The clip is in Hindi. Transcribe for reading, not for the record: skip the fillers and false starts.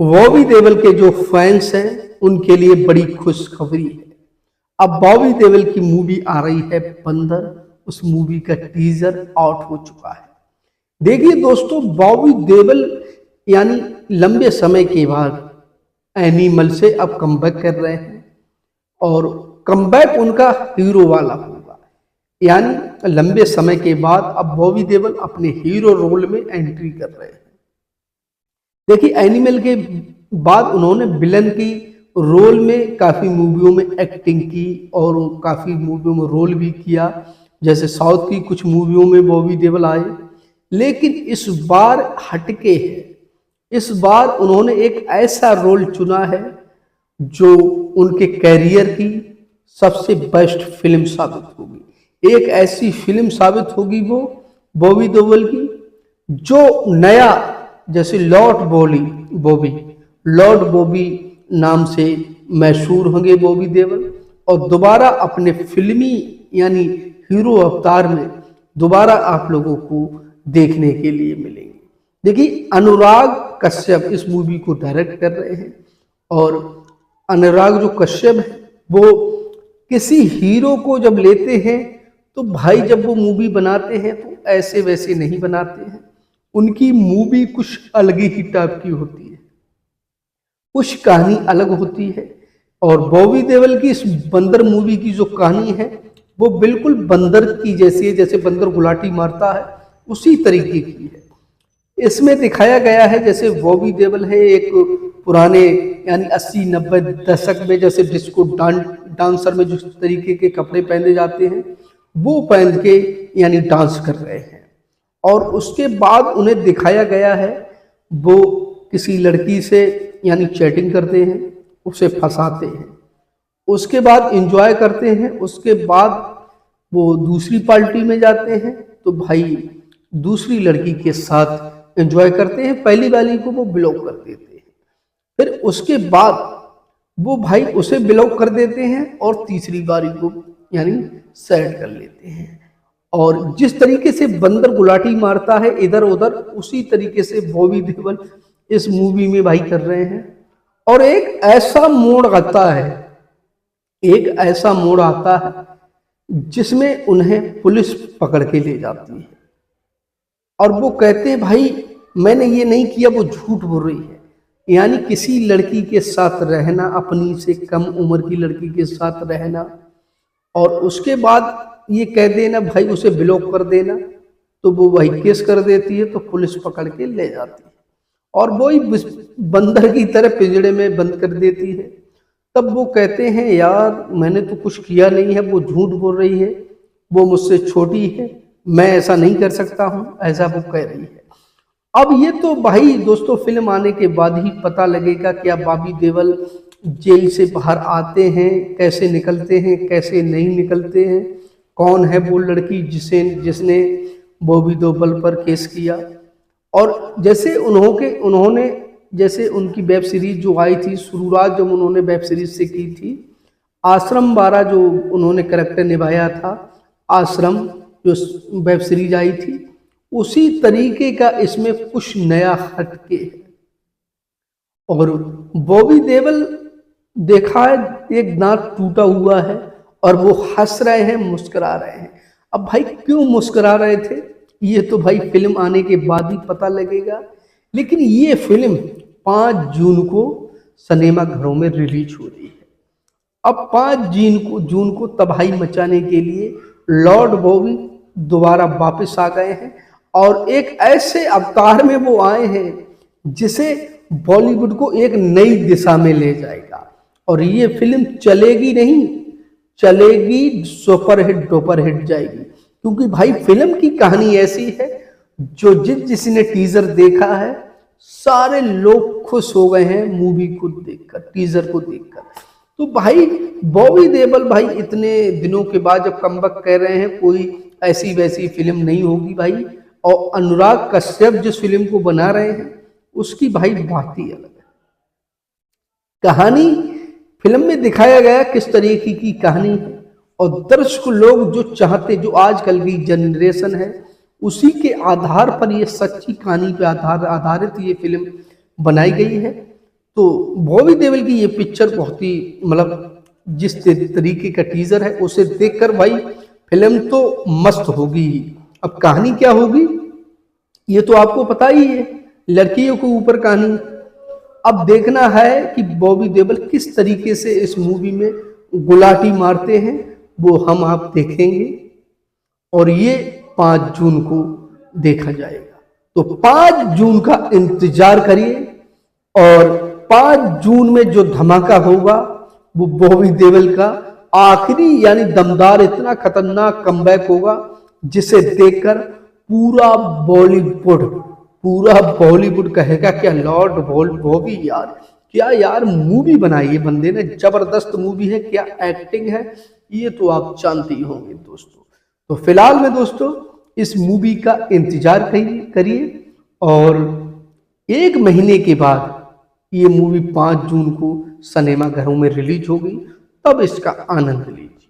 बॉबी देओल के जो फैंस हैं उनके लिए बड़ी खुशखबरी है। अब बॉबी देओल की मूवी आ रही है बंदर। उस मूवी का टीजर आउट हो चुका है। देखिए दोस्तों, बॉबी देओल यानी लंबे समय के बाद एनिमल से अब कमबैक कर रहे हैं और कमबैक उनका हीरो वाला होगा। यानी लंबे समय के बाद अब बॉबी देओल अपने हीरो रोल में एंट्री कर रहे हैं। देखिए, एनिमल के बाद उन्होंने विलन की रोल में काफ़ी मूवियों में एक्टिंग की और काफ़ी मूवियों में रोल भी किया, जैसे साउथ की कुछ मूवियों में बॉबी देओल आए। लेकिन इस बार हटके है। इस बार उन्होंने एक ऐसा रोल चुना है जो उनके कैरियर की सबसे बेस्ट फिल्म साबित होगी। एक ऐसी फिल्म साबित होगी वो बॉबी देओल की, जो नया जैसे लॉर्ड बॉबी नाम से मशहूर होंगे बॉबी देओल और दोबारा अपने फिल्मी यानी हीरो अवतार में दोबारा आप लोगों को देखने के लिए मिलेंगे। देखिए, अनुराग कश्यप इस मूवी को डायरेक्ट कर रहे हैं और अनुराग जो कश्यप है वो किसी हीरो को जब लेते हैं तो भाई जब वो मूवी बनाते हैं तो ऐसे वैसे नहीं बनाते हैं। उनकी मूवी कुछ अलग ही टाइप की होती है, कुछ कहानी अलग होती है। और बॉबी देओल की इस बंदर मूवी की जो कहानी है वो बिल्कुल बंदर की जैसी है, जैसे बंदर गुलाटी मारता है उसी तरीके की है। इसमें दिखाया गया है जैसे बॉबी देओल है एक पुराने यानी 80-90 दशक में जैसे डिस्को डांसर में जिस तरीके के कपड़े पहने जाते हैं वो पहन के यानी डांस कर रहे हैं। और उसके बाद उन्हें दिखाया गया है वो किसी लड़की से यानी चैटिंग करते हैं, उसे फंसाते हैं, उसके बाद एंजॉय करते हैं, उसके बाद वो दूसरी पार्टी में जाते हैं तो भाई दूसरी लड़की के साथ एंजॉय करते हैं, पहली वाली को वो ब्लॉक कर देते हैं, फिर उसके बाद वो भाई उसे ब्लॉक कर देते हैं और तीसरी बारी को यानी सेट कर लेते हैं। और जिस तरीके से बंदर गुलाटी मारता है इधर उधर, उसी तरीके से बॉबी देओल इस मूवी में भाई कर रहे हैं। और एक ऐसा मोड़ आता है जिसमें उन्हें पुलिस पकड़ के ले जाती है और वो कहते हैं भाई मैंने ये नहीं किया, वो झूठ बोल रही है। यानी किसी लड़की के साथ रहना, अपनी से कम उम्र की लड़की के साथ रहना और उसके बाद ये कह देना भाई उसे ब्लॉक कर देना, तो वो भाई केस कर देती है तो पुलिस पकड़ के ले जाती है और वही बंदर की तरह पिंजड़े में बंद कर देती है। तब वो कहते हैं यार मैंने तो कुछ किया नहीं है, वो झूठ बोल रही है, वो मुझसे छोटी है, मैं ऐसा नहीं कर सकता हूँ, ऐसा वो कह रही है। अब ये तो भाई दोस्तों फिल्म आने के बाद ही पता लगेगा क्या बॉबी देओल जेल से बाहर आते हैं, कैसे निकलते हैं, कैसे नहीं निकलते हैं, कौन है वो लड़की जिसने बॉबी देओल पर केस किया। और जैसे उन्होंने जैसे उनकी वेब सीरीज जो आई थी शुरुआत जब उन्होंने वेब सीरीज से की थी, आश्रम 12 जो उन्होंने कैरेक्टर निभाया था, आश्रम जो वेब सीरीज आई थी, उसी तरीके का इसमें कुछ नया हटके है। और बॉबी देओल देखा है एक दांत टूटा हुआ है और वो हंस रहे हैं, मुस्कुरा रहे हैं। अब भाई क्यों मुस्कुरा रहे थे ये तो भाई फिल्म आने के बाद ही पता लगेगा। लेकिन ये फिल्म 5 जून को सिनेमा घरों में रिलीज हो रही है। अब 5 जून को तबाही मचाने के लिए लॉर्ड बॉबी दोबारा वापस आ गए हैं और एक ऐसे अवतार में वो आए हैं जिसे बॉलीवुड को एक नई दिशा में ले जाएगा। और ये फिल्म चलेगी सुपरहिट जाएगी, क्योंकि भाई फिल्म की कहानी ऐसी है जो जिसने टीजर देखा है सारे लोग खुश हो गए हैं मूवी को देखकर, टीजर को देखकर। तो भाई बॉबी देओल भाई इतने दिनों के बाद जब कमबैक कर रहे हैं, कोई ऐसी वैसी फिल्म नहीं होगी भाई। और अनुराग कश्यप जिस फिल्म को बना रहे हैं उसकी भाई बात ही अलग है। कहानी फिल्म में दिखाया गया किस तरीके की कहानी है और दर्शक लोग जो चाहते, जो आजकल की जनरेशन है उसी के आधार पर ये सच्ची कहानी पे आधारित ये फिल्म बनाई गई है। तो बॉबी देओल की ये पिक्चर बहुत ही मतलब जिस तरीके का टीजर है उसे देखकर भाई फिल्म तो मस्त होगी ही। अब कहानी क्या होगी ये तो आपको पता ही है, लड़कियों के ऊपर कहानी। अब देखना है कि बॉबी देओल किस तरीके से इस मूवी में गुलाटी मारते हैं, वो हम आप देखेंगे और ये 5 जून को देखा जाएगा। तो 5 जून का इंतजार करिए और 5 जून में जो धमाका होगा वो बॉबी देओल का आखिरी यानी दमदार इतना खतरनाक कमबैक होगा जिसे देखकर पूरा बॉलीवुड कहेगा क्या लॉर्ड बॉबी यार, क्या यार मूवी बनाई है बंदे ने, जबरदस्त मूवी है, क्या एक्टिंग है, ये तो आप जानते ही होंगे दोस्तों। तो फिलहाल में दोस्तों इस मूवी का इंतजार करिए और 1 महीने के बाद ये मूवी 5 जून को सिनेमा घरों में रिलीज होगी, तब इसका आनंद लीजिए।